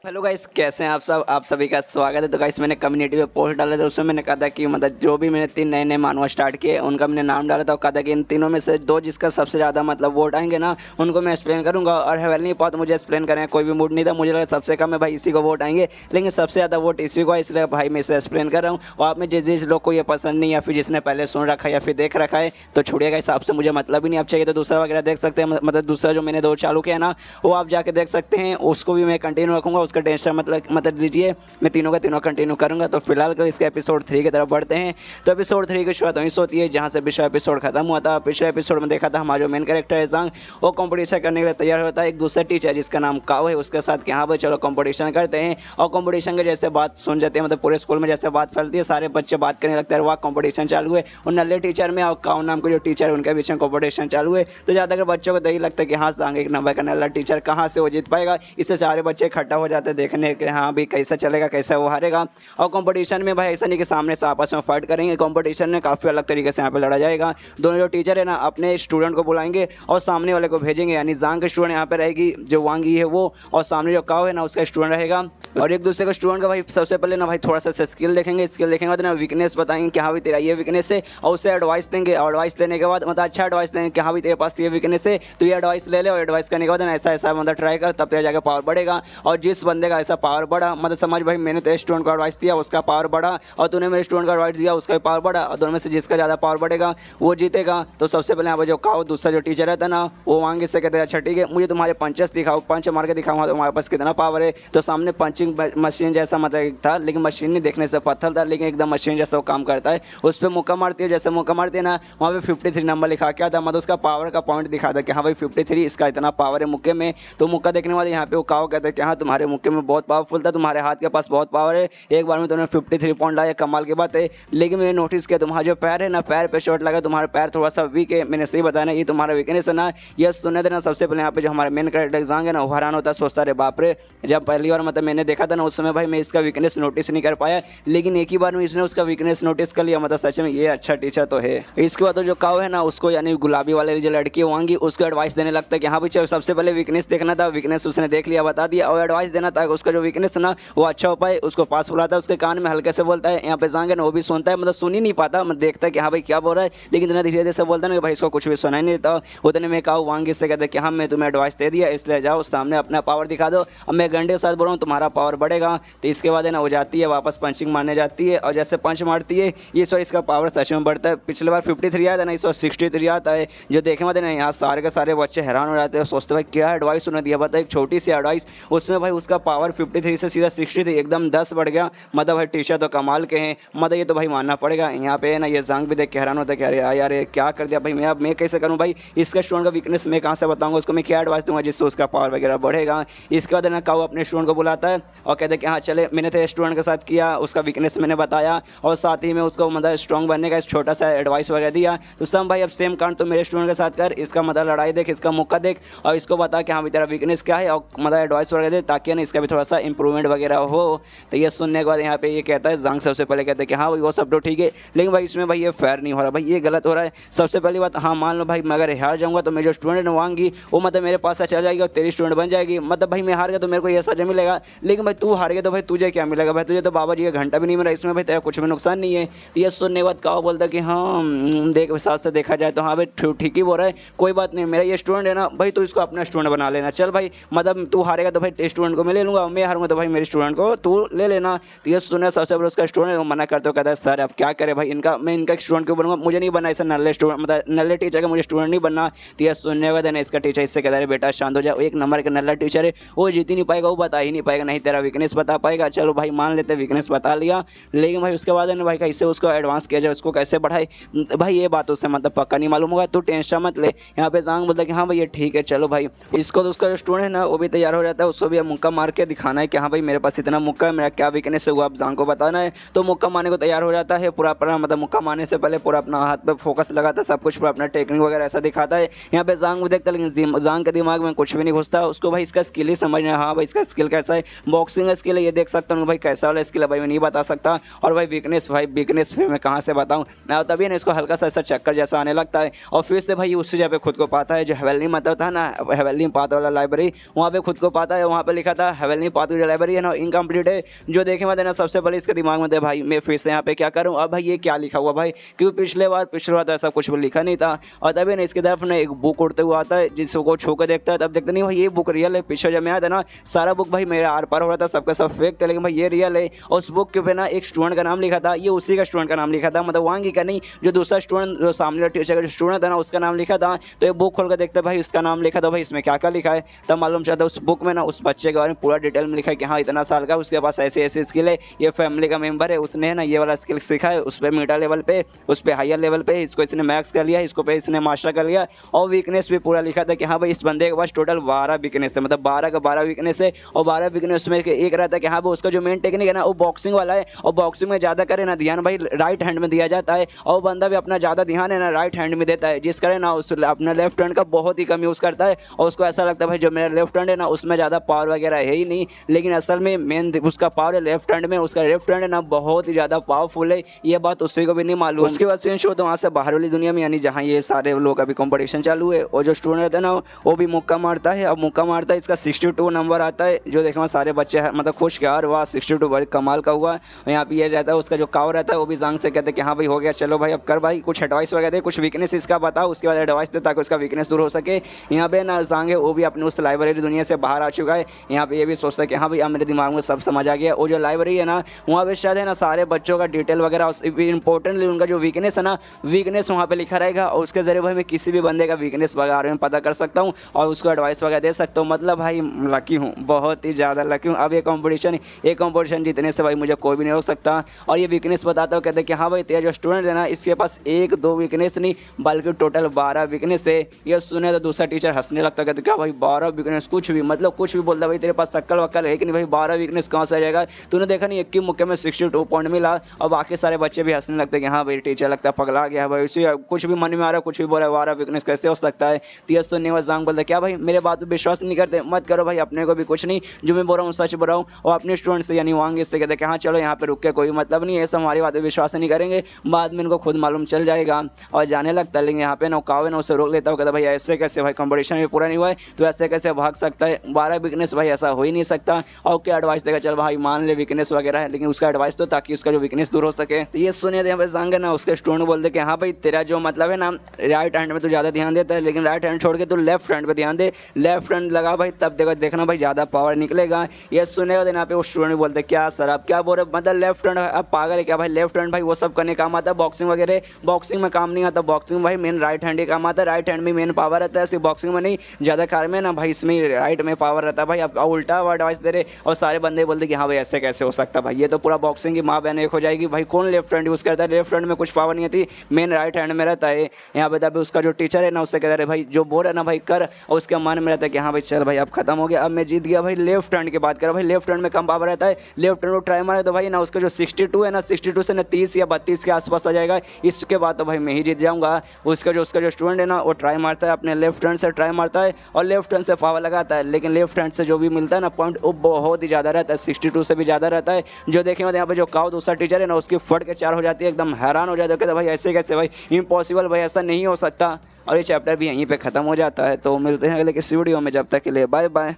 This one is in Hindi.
हेलो गाइस, कैसे हैं आप सब। आप सभी का स्वागत है। तो गाइस मैंने कम्युनिटी में पोस्ट डाला था, उसमें मैंने कहा था कि मतलब जो भी मैंने 3 नए मानव स्टार्ट किए उनका मैंने नाम डाला था और कहा था कि इन तीनों में से 2 जिसका सबसे ज़्यादा मतलब वोट आएंगे ना उनको मैं एक्सप्लेन करूंगा। और हेवल नहीं पाता मुझे एक्सप्लेन करें, कोई भी मूड नहीं था, मुझे लगा सबसे कम है भाई इसी को वोट आएंगे, लेकिन सबसे ज़्यादा वोट इसी को है, इसलिए भाई मैं इसे एक्सप्लेन कर रहा हूँ। और आप में जिस लोग को ये पसंद नहीं या फिर जिसने पहले सुन रखा है या फिर देख रखा है तो छोड़िएगा, हिसाब से मुझे मतलब ही नहीं। आप चाहिए तो दूसरा वगैरह देख सकते हैं, मतलब दूसरा जो मैंने 2 चालू किया ना वो आप जाके देख सकते हैं, उसको भी मैं कंटिन्यू रखूँगा, उसका टेंशन मतलब लीजिए। मैं तीनों का तीनों कंटिन्यू करूंगा। तो फिलहाल कर इसके एपिसोड 3 की तरफ बढ़ते हैं। तो एपिसोड 3 की शुरुआत वहीं से होती है जहां से पिछला एपिसोड खत्म हुआ था। पिछले एपिसोड में देखा था हमारा जो मेन कैरेक्टर है ज़ांग, वो कंपटीशन करने के लिए तैयार होता है। एक दूसरा टीचर जिसका नाम काओ है उसके साथ कि हाँ भाई चलो कंपटीशन करते हैं। और कंपटीशन के जैसे बात सुन जाते हैं, मतलब पूरे स्कूल में जैसे बात फैलती है, सारे बच्चे बात करने लगते हैं। वहाँ कंपटीशन चालू है और नल्ले टीचर में और काओ नाम के जो टीचर है उनके बीच में कंपटीशन चालू है। तो ज़्यादातर बच्चों को तो यही लगता है कि हाँ ज़ांग एक नंबर का नल्ला टीचर कहाँ से वो जीत पाएगा। इससे सारे बच्चे इकट्ठा हो जाते हैं देखने के हाँ भाई कैसा चलेगा, कैसा वो हारेगा। और कंपटीशन में भाई ऐसा नहीं कि सामने से आपस में फाइट करेंगे, कंपटीशन में काफ़ी अलग तरीके से यहाँ पे लड़ा जाएगा। दोनों जो टीचर है ना अपने स्टूडेंट को बुलाएंगे और सामने वाले को भेजेंगे, यानी ज़ांग के स्टूडेंट यहाँ पे रहेगी जो वांगी है वो, और सामने जो काओ है ना उसका स्टूडेंट रहेगा। और एक दूसरे का स्टूडेंट का भाई सबसे पहले ना भाई थोड़ा सा स्किल देखेंगे, स्किल देखने के बाद ना वीकनेस बताएंगे कि हाँ भाई तेरा ये वीकनेस है, और उससे एडवाइस देंगे। और एडवाइस देने के बाद मतलब अच्छा एडवाइस देंगे कि हाँ भाई तेरे पास ये वीकनेस है तो ये एडवाइस ले ले, और एडवाइस करने के बाद ऐसा ऐसा मतलब ट्राई कर, तब तेरा जाकर पावर बढ़ेगा। और जिस बंदे का ऐसा पावर बढ़ा, मतलब समझ भाई मैंने तेरे स्टूडेंट को एडवाइस दिया उसका पावर बढ़ा और तूने मेरे स्टूडेंट को एडवाइस दिया उसका पावर बढ़ा, और दोनों में से जिसका ज़्यादा पावर बढ़ेगा वो जीतेगा। तो सबसे पहले यहाँ पर जो काओ दूसरा जो टीचर रहता ना वो वांगे से कहते हैं अच्छा ठीक है मुझे तुम्हारे पंचेस दिखाओ, पंच मार के दिखाऊंगा तुम्हारे पास कितना पावर है। तो सामने पंचिंग मशीन जैसा मतलब था, लेकिन मशीन नहीं देखने से पत्थर था, लेकिन एकदम मशीन जैसा वो काम करता है। उस पर मुक्का मारती है, जैसे मुक्का मारती है ना वहाँ पे 53 नंबर लिखा क्या था, मतलब उसका पावर का पॉइंट दिखा था कि हाँ भाई 53 इसका इतना पावर है मुक्के में। तो मुक्का देखने वाले यहाँ पे वो काओ कहता है कि हाँ तुम्हारे मुक्के में बहुत पावरफुल था, तुम्हारे हाथ के पास बहुत पावर है, एक बार में तुमने 53 पॉइंट लाया, कमाल की बात है। लेकिन मैंने नोटिस किया तुम्हारा जो पैर है ना, पैर पे शॉट लगा, तुम्हारा पैर थोड़ा सा वीक है। मैंने सही बताया ना ये तुम्हारा वीकनेस है ना। यह सुनने देना सबसे पहले यहाँ पे जो हमारे मेन कैरेक्टर ज़ांग है ना वो हैरान होता है, सोचता है बाप रे, जब पहली बार मतलब मैंने देखा था ना उस समय भाई मैं इसका वीकनेस नोटिस नहीं कर पाया, लेकिन एक ही बार में इसने उसका वीकनेस नोटिस कर लिया, मतलब सच में ये अच्छा टीचर तो है। इसके बाद तो जो काओ है ना उसको यानी गुलाबी वाले जो लड़की होंगी उसको एडवाइस देने लगता है कि हाँ भाई चलो सबसे पहले वीकनेस देखना था, वीकनेस उसने देख लिया बता दिया, और एडवाइस देना था उसका जो वीकनेस है ना वो अच्छा हो पाए। उसको पास बुलाता है, उसके कान में हल्के से बोलता है, यहाँ पे ज़ांग है ना वो भी सुनता है, मतलब सुन ही नहीं पाता, मतलब देखता है कि हाँ भाई क्या बोल रहा है, लेकिन इतना धीरे धीरे से बोलता है ना भाई इसको कुछ भी सुनाई नहीं देता। उतने में काओ वांगी से कहते कि हाँ मैं तुम्हें एडवाइस दे दिया इसलिए जाओ सामने अपना पावर दिखा दो, अब मैं गंडे के साथ बोल रहा हूँ तुम्हारा पावर बढ़ेगा। तो इसके बाद है ना वो जाती है वापस पंचिंग मारने जाती है, और जैसे पंच मारती है इस बार इसका पावर सच में बढ़ता है। पिछले बार 53 आया था ना, इस बार 63 आता है। जो देखने में ना यहाँ सारे के सारे बच्चे हैरान हो जाते हैं, सोचते भाई क्या एडवाइस उन्होंने दिया, बताया एक छोटी सी एडवाइस उसमें भाई उसका पावर 53 से सीधा 63 एकदम 10 बढ़ गया। मतलब भाई टीचर तो कमाल के हैं, मतलब ये तो भाई मानना पड़ेगा। यहाँ पे है ना ये ज़ांग भी देख के हैरान होता है कि अरे यार ये क्या कर दिया भाई, मैं कैसे करूँ भाई, इसका स्टूडेंट का वीकनेस मैं कहाँ से बताऊँगा, उसको मैं क्या एडवाइस दूंगा जिससे उसका पावर वगैरह बढ़ेगा। इसके बाद ना काओ अपने स्टूडेंट को बुलाता है और कहते हैं कि हाँ चले मैंने तेरे स्टूडेंट के साथ किया, उसका वीकनेस मैंने बताया और साथ ही में उसको मतलब स्ट्रॉन्ग बनने का छोटा सा एडवाइस वगैरह दिया। तो सब भाई अब सेम कांड तो मेरे स्टूडेंट के साथ कर, इसका मतलब लड़ाई देख, इसका मुक्का देख, और इसको बता कि हाँ भाई तेरा वीकनेस क्या है, और मतलब एडवाइस वगैरह दे ताकि ना इसका भी थोड़ा सा इंप्रूवमेंट वगैरह हो। तो ये सुनने के बाद यहाँ पे ये कहता है ज़ांग सबसे पहले कहते हैं कि हाँ भाई वो सब तो ठीक है, लेकिन भाई इसमें भाई ये फेयर नहीं हो रहा, भाई ये गलत हो रहा है। सबसे पहली बात हाँ मान लो भाई मैं अगर हार जाऊँगा तो मेरे जो स्टूडेंट वांगी वो मतलब मेरे पास से चल जाएगी और तेरी स्टूडेंट बन जाएगी, मतलब भाई मैं हार गया तो मेरे को ये सजा मिलेगा, लेकिन भाई तू हार गया तो भाई तुझे क्या मिलेगा, भाई तुझे तो बाबा जी का घंटा भी नहीं मिला, इसमें भाई तेरा कुछ भी नुकसान नहीं है। ये सुनने के बाद काओ बोलता कि हाँ देख हिसाब से देखा जाए तो हाँ भाई ठीक ही बोल रहा है, कोई बात नहीं, मेरा ये स्टूडेंट है ना भाई तो इसको अपना स्टूडेंट बना लेना, चल भाई मतलब तू हारेगा तो भाई स्टूडेंट को मैं ले लूँगा, मैं हारूंगा तो भाई मेरे स्टूडेंट को तू ले लेना। तो ये सुनने सबसे पहले उसका स्टूडेंट मना करते हो, कहता है सर अब क्या करे भाई इनका, मैं इनका स्टूडेंट क्यों बनूंगा, मुझे नहीं बनना ऐसा नल्ले स्टूडेंट, मतलब नल्ले टीचर का मुझे स्टूडेंट नहीं बनना। तो ये सुनने के बाद ना इसका टीचर इससे कहता है बेटा शांत हो जाए, एक नंबर का नल्ला टीचर है वो जीत ही नहीं पाएगा, वो बता ही नहीं पाएगा, नहीं तेरा वीकनेस बता पाएगा। चलो भाई मान लेते वीकनेस बता लिया, लेकिन भाई उसके बाद है ना भाई कैसे उसको एडवांस किया जाए, उसको कैसे बढ़ाए भाई ये बात उससे मतलब पक्का नहीं मालूम होगा, तू टेंशन मत ले। यहाँ पे ज़ांग बोलता है कि हाँ भाई ये ठीक है चलो भाई। इसको तो उसका जो स्टूडेंट है ना वो भी तैयार हो जाता है, उसको भी मुक्का मार के दिखाना है कि हाँ भाई मेरे पास इतना मुक्का है, मेरा क्या वीकनेस है वो आप ज़ांग को बताना है। तो मुक्का मारने को तैयार हो जाता है, पूरा अपना मतलब मुक्का मारने से पहले पूरा अपना हाथ पे फोकस लगाता है, सब कुछ पूरा अपना टेक्निक वगैरह ऐसा दिखाता है। यहाँ पे ज़ांग भी देखता है, लेकिन ज़ांग के दिमाग में कुछ भी नहीं घुसता, उसको भाई इसका स्किल ही समझना है, हाँ भाई इसका स्किल कैसा है, बॉक्सिंग स्किल है ये देख सकता हूँ भाई, कैसा वाला स्किल है भाई मैं नहीं बता सकता। और भाई वीकनेस, भाई वीकनेस फिर मैं कहाँ से बताऊँ ना, तभी ना इसको हल्का सा ऐसा चक्कर जैसा आने लगता है। और फिर से भाई उसी जगह पे खुद को पाता है, जो हवेली मतलब था ना, हवेली पाथ वाला लाइब्रेरी, वहाँ पे खुद को पाता है। वहाँ पे लिखा था हवेली पाथ जो लाइब्रेरी है ना इनकम्प्लीट है। जो देखे मत ना, सबसे पहले इसके दिमाग में थे भाई मैं फिर से यहाँ पे क्या करूँ, अब भाई ये क्या लिखा हुआ भाई, क्योंकि पिछले बार तो ऐसा कुछ भी लिखा नहीं था। और तभी ना इसकी तरफ ना एक बुक उड़ते हुए आता है, जिसको छू कर देखता है, तब देखते नहीं भाई ये बुक रियल है। पीछे जब मैं आया था ना, सारा बुक भाई मेरा आर पार हो रहा था, सबका सब फेक था, लेकिन भाई ये रियल है। और उस बुक के पे ना एक स्टूडेंट का नाम लिखा था, ये उसी का स्टूडेंट का नाम लिखा था, मतलब वांगी का नहीं, जो दूसरा स्टूडेंट, जो सामने टीचर का जो स्टूडेंट था ना उसका नाम लिखा था। तो ये बुक खोल कर देखते भाई उसका नाम लिखा था, भाई इसमें क्या क्या लिखा है। तब मालूम चलता उस बुक में ना उस बच्चे के बारे में पूरा डिटेल में लिखा है कि हाँ इतना साल का, उसके पास ऐसे ऐसे स्किल है, ये फैमिली का मेंबर है, उसने ना ये वाला स्किल सीखा है, उस पर मीटर लेवल पे, उस पर हायर लेवल पे, इसको इसने मैक्स कर लिया, इसको पे इसने मास्टर कर लिया। और वीकनेस भी पूरा लिखा था कि हाँ भाई इस बंदे के पास टोटल 12 वीकनेस है, मतलब 12 का 12 वीकनेस है। और 12 वीकनेस में एक रहता है कि हाँ भाई उसका जो मेन टेक्निक है ना वो बॉक्सिंग वाला है, और बॉक्सिंग में ज़्यादा करे ना ध्यान भाई राइट हैंड में दिया जाता है, और बंदा भी अपना ज़्यादा ध्यान है ना राइट हैंड में देता है, जिस करे ना उस अपना लेफ्ट हैंड का बहुत ही कम यूज़ करता है। और उसको ऐसा लगता है भाई जो मेरा लेफ्ट हैंड है ना उसमें ज़्यादा पावर वगैरह है ही नहीं, लेकिन असल में मेन उसका पावर है लेफ्ट हैंड में, उसका लेफ्ट हैंड है ना बहुत ही ज़्यादा पावरफुल है, ये बात उसी को भी नहीं मालूम। उसके बाद चेंज हो तो वहाँ से बाहर वाली दुनिया में, यानी जहाँ ये सारे लोग अभी कंपटीशन चालू है, और जो स्टूडेंट रहता है ना वो भी मुक्का मारता है। अब मुक्का मारता है, इसका 62 नंबर आता है, जो देखो सारे बच्चे मतलब खुश के यार वाह 62 बड़े कमाल का हुआ। यहाँ पे ये रहता है उसका जो काव रहता है वो भी जांग से कहते हैं कि हाँ भाई हो गया, चलो भाई अब कर भाई कुछ एडवाइस वगैरह दे, कुछ वीकनेस इसका बताओ, उसके बाद एडवाइस दे ताकि उसका वीकनेस दूर हो सके। यहाँ पे ना जांग है वो भी अपने उस लाइब्रेरी दुनिया से बाहर आ चुका है। यहाँ पे ये भी सोचता है कि हाँ भाई अब मेरे दिमाग में सब समझ आ गया। वो जो लाइब्रेरी है ना वहाँ पे शायद है ना सारे बच्चों का डिटेल वगैरह, इंपॉर्टेंटली उनका जो वीकनेस है ना वीकनेस वहाँ पे लिखा रहेगा, और उसके जरिए भाई मैं किसी भी बंदे का वीकनेस बारे में पता कर सकता हूँ और उसको एडवाइस वगैरह दे सकता हूँ। मतलब भाई लकी हूँ, बहुत ही ज़्यादा लकी हूँ। अब ये कंपटीशन जीतने से भाई मुझे कोई भी नहीं रोक सकता। और ये वीकनेस बताता हूँ, कहते हैं कि हाँ भाई तेरा जो स्टूडेंट है ना इसके पास 1-2 वीकनेस नहीं बल्कि टोटल 12 वीकनेस है। ये सुने तो दूसरा टीचर हंसने लगता, कहते क्या भाई 12 वीकनेस, कुछ भी मतलब कुछ भी बोलता भाई तेरे पास शक्ल वक्ल है कि नहीं भाई 12 वीकनेस कहाँ से आ जाएगा, तूने देखा नहीं 21 मुक्के में 62 पॉइंट मिला। और बाकी सारे बच्चे भी हंसने लगते कि हाँ भाई टीचर लगता है पगला गया भाई, उसी कुछ भी मन में आ रहा है, कुछ भी बोल रहा है 12 वीकनेस कैसे हो सकता है। तो सुनने वाला जांग बोलता क्या भाई मेरे बात पर विश्वास नहीं करते, मत करो भाई, अपने को भी कुछ नहीं, जो मैं बोल रहा हूँ सच बोल रहा हूँ। और अपने स्टूडेंट से यानी वांग इससे कहते हैं कि हाँ चलो यहाँ पे रुक के कोई मतलब नहीं है, सब हमारी बात पर विश्वास नहीं करेंगे, बाद में इनको खुद मालूम चल जाएगा। और जाने लगता है, लेकिन यहाँ पे ना कावे ना उसे रोक लेता हूँ, कहता भाई ऐसे कैसे भाई कंपटीशन भी पूरा नहीं हुआ है तो ऐसे कैसे भाग सकता है, 12 वीकनेस भाई ऐसा हो ही नहीं सकता। और क्या एडवाइस देगा, चल भाई मान ले वीकनेस वगैरह है लेकिन उसका एडवाइस तो ताकि उसका जो वीकनेस दूर हो सके। तो ये सुनिए यहाँ पे जांग ना उसके स्टूडेंट बोलते कि हाँ भाई तेरा जो मतलब है ना राइट हैंड में तो ज़्यादा ध्यान देता है, लेकिन राइट हैंड छोड़ के तो लेफ्ट हैंड पे ध्यान दे, लेफ्ट हैंड लगा भाई तब देखना भाई ज़्यादा पावर निकलेगा। ये सुने और यहाँ पे वो स्टूडेंट बोलते क्या सर आप क्या बोल रहे, मतलब लेफ्ट हैंड अब पागल है क्या भाई, लेफ्ट हैंड भाई वो सब करने काम आता है, बॉक्सिंग वगैरह बॉक्सिंग में काम नहीं आता, बॉक्सिंग भाई मेन राइट हैंड ही काम आता है, राइट हैंड में मेन पावर रहता है, सिर्फ बॉक्सिंग में नहीं ज़्यादा कार में ना भाई इसमें राइट में पावर रहता है भाई। अब उल्टा एडवाइस दे रहे और सारे बंदे बोलते कि हाँ भाई ऐसे कैसे हो सकता है भाई, ये तो पूरा बॉक्सिंग की माँ बहन एक हो जाएगी भाई, कौन लेफ्ट हैंड यूज़ करता है, लेफ्ट हैंड में कुछ पावर नहीं आती, मेन राइट हैंड में रहता है। यहाँ पे तभी उसका जो टीचर है ना उससे कहता है भाई जो बोल रहा है ना भाई कर, और उसके मन में रहता है कि हाँ भाई चल भाई अब खत्म हो गया, अब मैं जीत गया भाई। लेफ्ट हैंड की बात करो भाई, लेफ्ट हैंड में कम पावर रहता है, लेफ्ट हैंड को ट्राई मारे तो भाई ना उसका जो 62 है ना 62 से ना 30 या 32 के आसपास आ जाएगा, इसके बाद तो भाई मैं ही जीत जाऊँगा। उसका जो स्टूडेंट है ना वो ट्राई मारता है, अपने लेफ्ट हैंड से ट्राई मारता है और लेफ्ट हैंड से पावर लगाता है, लेकिन लेफ्ट हैंड से जो भी मिलता है ना पॉइंट वो बहुत ही ज़्यादा रहता है, 62 से भी ज़्यादा रहता है। जो देखेंगे यहाँ पे जो काव दूसरा टीचर है ना उसकी फट के 4 हो जाती है, एकदम हैरान हो जाता है, कहते भाई ऐसे कैसे भाई, इम्पॉसिबल भाई, ऐसा नहीं हो सकता। और ये चैप्टर भी यहीं पे ख़त्म हो जाता है। तो मिलते हैं अगले किसी वीडियो में, जब तक के लिए बाय बाय।